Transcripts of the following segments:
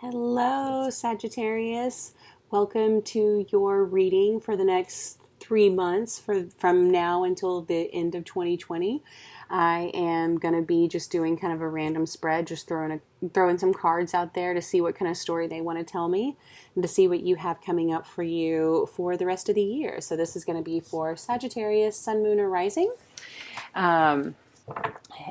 Hello, Sagittarius. Welcome to your reading for the next 3 months from now until the end of 2020. I am going to be just doing kind of a random spread, just throwing some cards out there to see what kind of story they want to tell me and to see what you have coming up for you for the rest of the year. So this is going to be for Sagittarius, Sun, Moon, or Rising.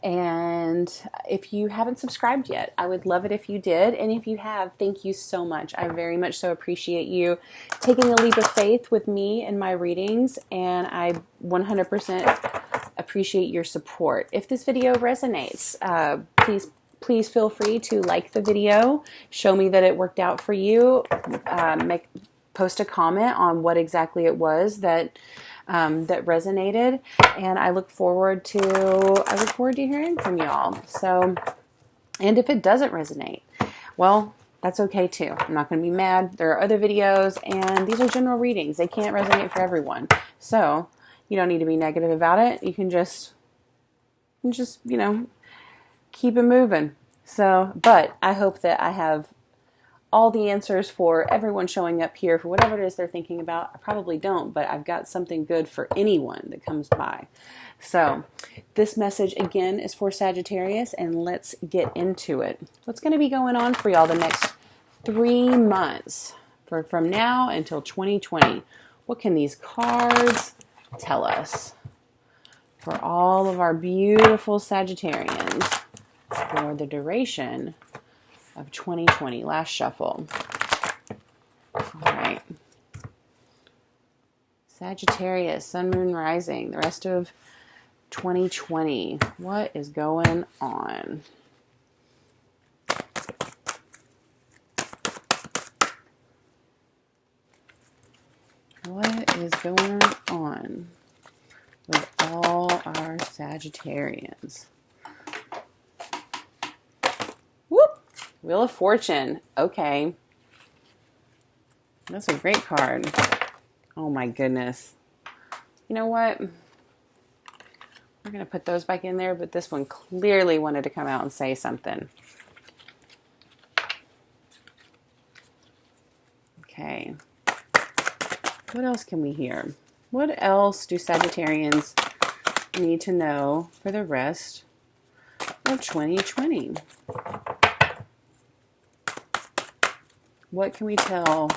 And if you haven't subscribed yet, I would love it if you did. And if you have, thank you so much. I very much so appreciate you taking a leap of faith with me in my readings. And I 100% appreciate your support. If this video resonates, please feel free to like the video. Show me that it worked out for you. Post a comment on what exactly it was that resonated, and I look forward to hearing from y'all. So, and if it doesn't resonate, well, that's okay too. I'm not going to be mad. There are other videos, and these are general readings. They can't resonate for everyone, so you don't need to be negative about it. You can just keep it moving. So, but I hope that I have all the answers for everyone showing up here for whatever it is they're thinking about. I probably don't, but I've got something good for anyone that comes by. So this message again is for Sagittarius, and let's get into it. What's going to be going on for y'all the next 3 months from now until 2020? What can these cards tell us for all of our beautiful Sagittarians for the duration of 2020. Last shuffle. All right. Sagittarius, Sun, Moon, Rising, the rest of 2020. What is going on? What is going on with all our Sagittarians? Wheel of Fortune. Okay. That's a great card. Oh my goodness. You know what? We're going to put those back in there, but this one clearly wanted to come out and say something. Okay. What else can we hear? What else do Sagittarians need to know for the rest of 2020? What can we tell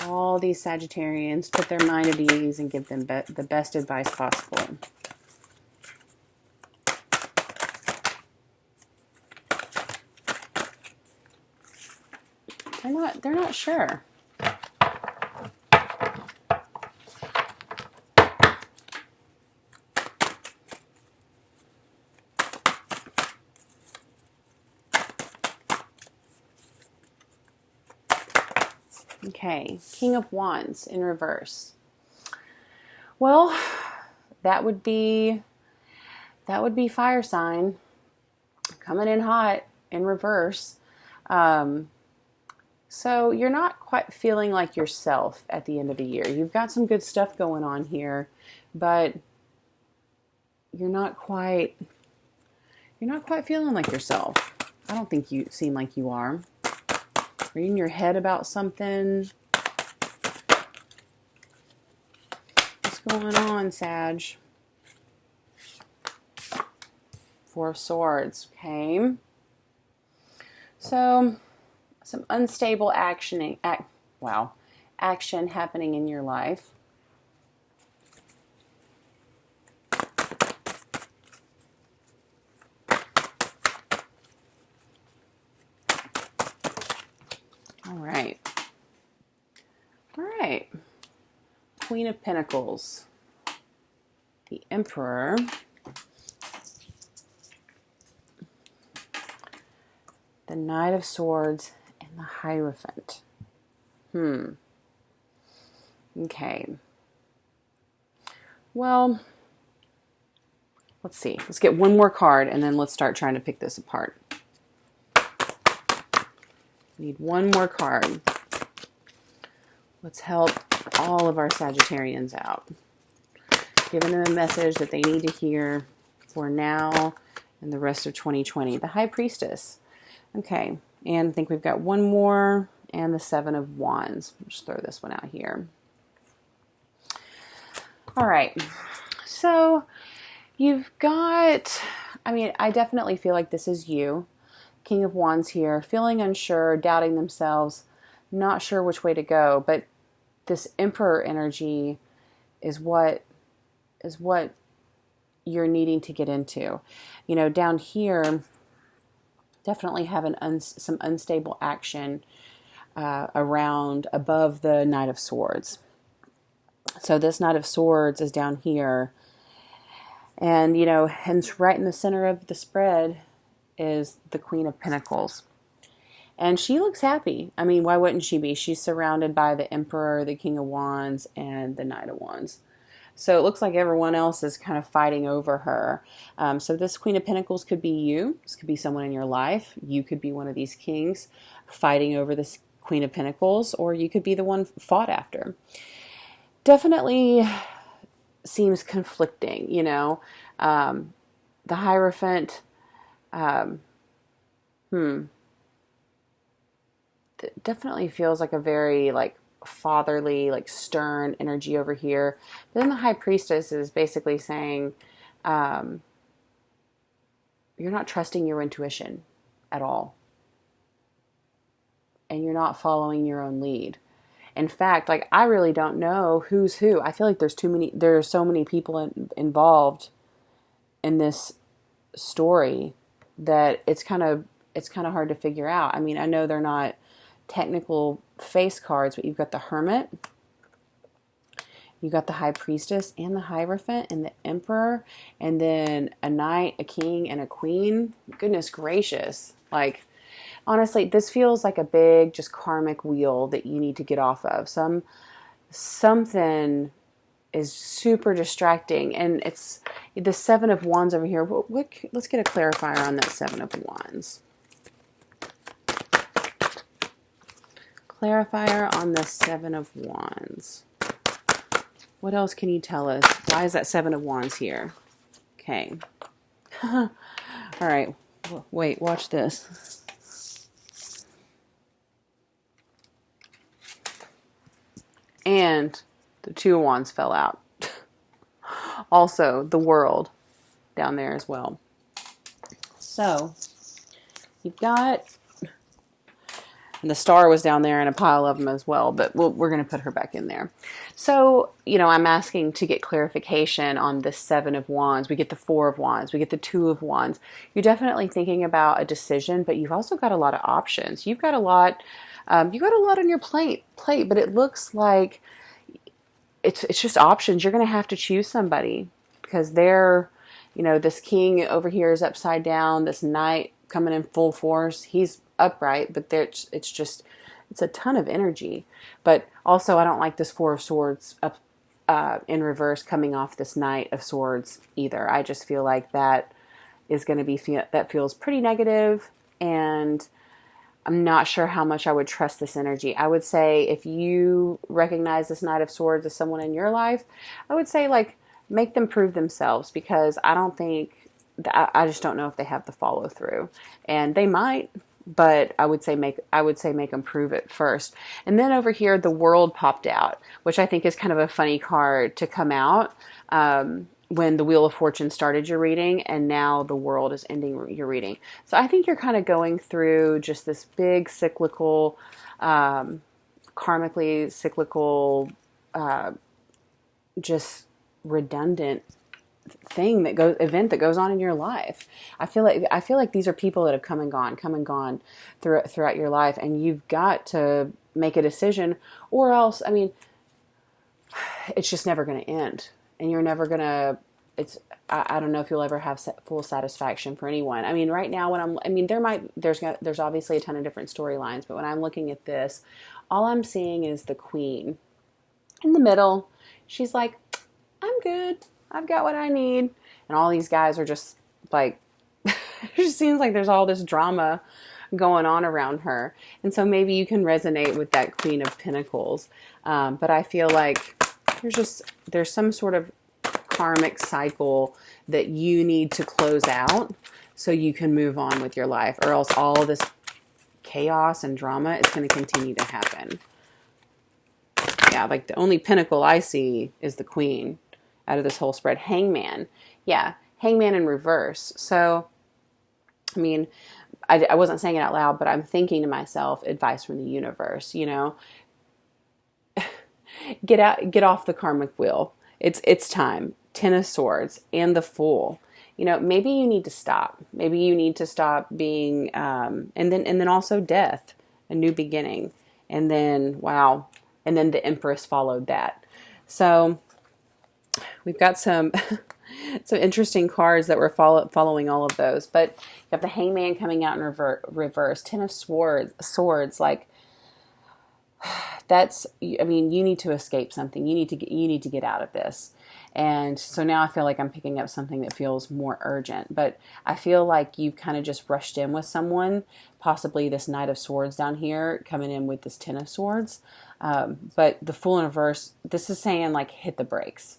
all these Sagittarians, put their mind at ease, and give them the best advice possible? They're not sure. Okay, King of Wands in reverse. Well, that would be fire sign coming in hot in reverse. So you're not quite feeling like yourself at the end of the year. You've got some good stuff going on here, but you're not quite feeling like yourself. I don't think you seem like you are. Are you in your head about something? What's going on, Sag? Four of Swords, okay. So, some unstable action happening in your life. All right. Queen of Pentacles, the Emperor, the Knight of Swords, and the Hierophant. Okay. Well, let's see. Let's get one more card, and then let's start trying to pick this apart. Need one more card. Let's help all of our Sagittarians out. Giving them a message that they need to hear for now and the rest of 2020. The High Priestess. Okay. And I think we've got one more, and the Seven of Wands. Just throw this one out here. All right. So you've got, I mean, I definitely feel like this is you. King of Wands here, feeling unsure, doubting themselves, not sure which way to go. But this Emperor energy is what you're needing to get into. You know, down here, definitely have some unstable action around above the Knight of Swords. So this Knight of Swords is down here. And, you know, and right in the center of the spread is the Queen of Pentacles. And she looks happy. I mean, why wouldn't she be? She's surrounded by the Emperor, the King of Wands, and the Knight of Wands. So it looks like everyone else is kind of fighting over her. So this Queen of Pentacles could be you. This could be someone in your life. You could be one of these kings fighting over this Queen of Pentacles, or you could be the one fought after. Definitely seems conflicting, you know. The Hierophant, definitely feels like a very like fatherly, like stern energy over here. But then the High Priestess is basically saying, you're not trusting your intuition at all. And you're not following your own lead. In fact, like, I really don't know who's who. I feel like there are so many people involved in this story that it's kind of hard to figure out. I mean, I know they're not technical face cards, but you've got the Hermit, you've got the High Priestess and the Hierophant and the Emperor, and then a Knight, a King, and a Queen. Goodness gracious. Like, honestly, this feels like a big, just karmic wheel that you need to get off of. Something is super distracting, and it's the Seven of Wands over here. Let's get a clarifier on that Seven of Wands. Clarifier on the Seven of Wands. What else can you tell us? Why is that Seven of Wands here? Okay. All right. Wait, watch this. And the Two of Wands fell out. Also, the World down there as well. So, you've got, and the Star was down there and a pile of them as well, but we're going to put her back in there. So, you know, I'm asking to get clarification on the Seven of Wands. We get the Four of Wands. We get the Two of Wands. You're definitely thinking about a decision, but you've also got a lot of options. You've got a lot on your plate, but it looks like it's just options. You're going to have to choose somebody because they're, you know, this King over here is upside down. This Knight coming in full force. He's upright, but it's a ton of energy. But also, I don't like this Four of Swords up in reverse coming off this Knight of Swords either. I just feel like that is going to be, that feels pretty negative, and I'm not sure how much I would trust this energy. I would say if you recognize this Knight of Swords as someone in your life, I would say, like, make them prove themselves, because I don't think, I just don't know if they have the follow through. And they might, but I would say make them prove it first. And then over here, the World popped out, which I think is kind of a funny card to come out when the Wheel of Fortune started your reading, and now the World is ending your reading. So I think you're kind of going through just this big cyclical, karmically cyclical, just redundant event that goes on in your life. I feel like these are people that have come and gone throughout your life, and you've got to make a decision, or else, I mean, it's just never going to end. And you're never going to, I don't know if you'll ever have full satisfaction for anyone. I mean, right now there's obviously a ton of different storylines, but when I'm looking at this, all I'm seeing is the Queen in the middle. She's like, I'm good. I've got what I need. And all these guys are just like, it just seems like there's all this drama going on around her. And so maybe you can resonate with that Queen of Pentacles. But I feel like there's some sort of karmic cycle that you need to close out so you can move on with your life, or else all this chaos and drama is going to continue to happen. Yeah, like the only pinnacle I see is the Queen out of this whole spread. Hangman. Yeah, Hangman in reverse. So, I mean, I wasn't saying it out loud, but I'm thinking to myself, advice from the universe, you know, get off the karmic wheel. It's time. Ten of Swords and the Fool. You know, maybe you need to stop. Maybe you need to stop being, and then also death, a new beginning, and then wow, and then the Empress followed that. So we've got some some interesting cards that were following all of those. But you have the Hangman coming out in reverse. Ten of Swords, like that's. I mean, you need to escape something. You need to get out of this. And so now I feel like I'm picking up something that feels more urgent. But I feel like you've kind of just rushed in with someone, possibly this Knight of Swords down here, coming in with this Ten of Swords. But the Fool in reverse, this is saying like hit the brakes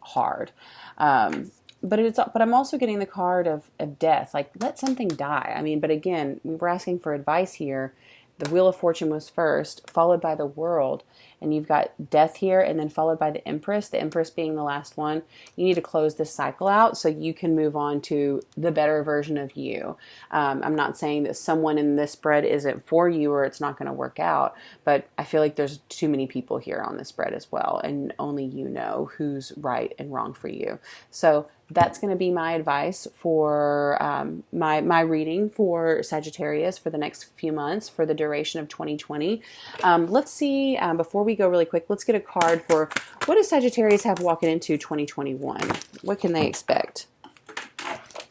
hard. But I'm also getting the card of death, like let something die. I mean, but again, we're asking for advice here. The Wheel of Fortune was first, followed by the World. And you've got death here, and then followed by the Empress being the last one. You need to close this cycle out so you can move on to the better version of you. I'm not saying that someone in this spread isn't for you or it's not going to work out, but I feel like there's too many people here on this spread as well, and only you know who's right and wrong for you. So that's going to be my advice for my reading for Sagittarius for the next few months for the duration of 2020. Let's see, before we go really quick, let's get a card for what does Sagittarius have walking into 2021? What can they expect?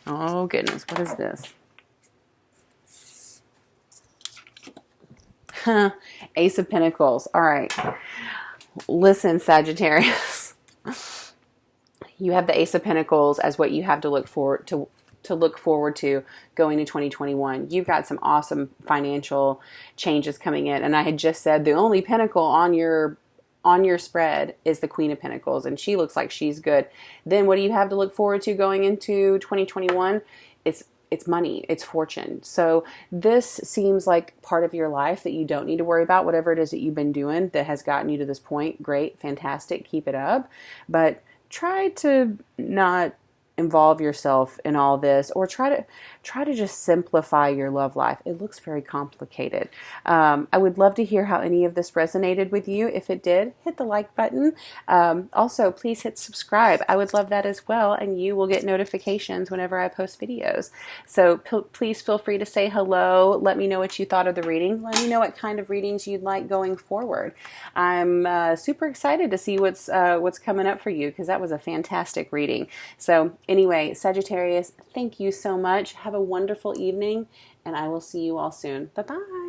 Oh goodness, what is this? Ace of Pentacles. All right. Listen, Sagittarius. You have the Ace of Pentacles as what you have to look forward to going to 2021. You've got some awesome financial changes coming in. And I had just said the only pinnacle on your spread is the Queen of Pentacles, and she looks like she's good. Then what do you have to look forward to going into 2021? It's money, it's fortune. So this seems like part of your life that you don't need to worry about. Whatever it is that you've been doing that has gotten you to this point, great, fantastic, keep it up. But try to not involve yourself in all this, or try to just simplify your love life. It looks very complicated. I would love to hear how any of this resonated with you. If it did, hit the like button. Also, please hit subscribe. I would love that as well, and you will get notifications whenever I post videos. So please feel free to say hello. Let me know what you thought of the reading. Let me know what kind of readings you'd like going forward. I'm super excited to see what's coming up for you, because that was a fantastic reading. So anyway, Sagittarius, thank you so much. Have a wonderful evening, and I will see you all soon. Bye-bye.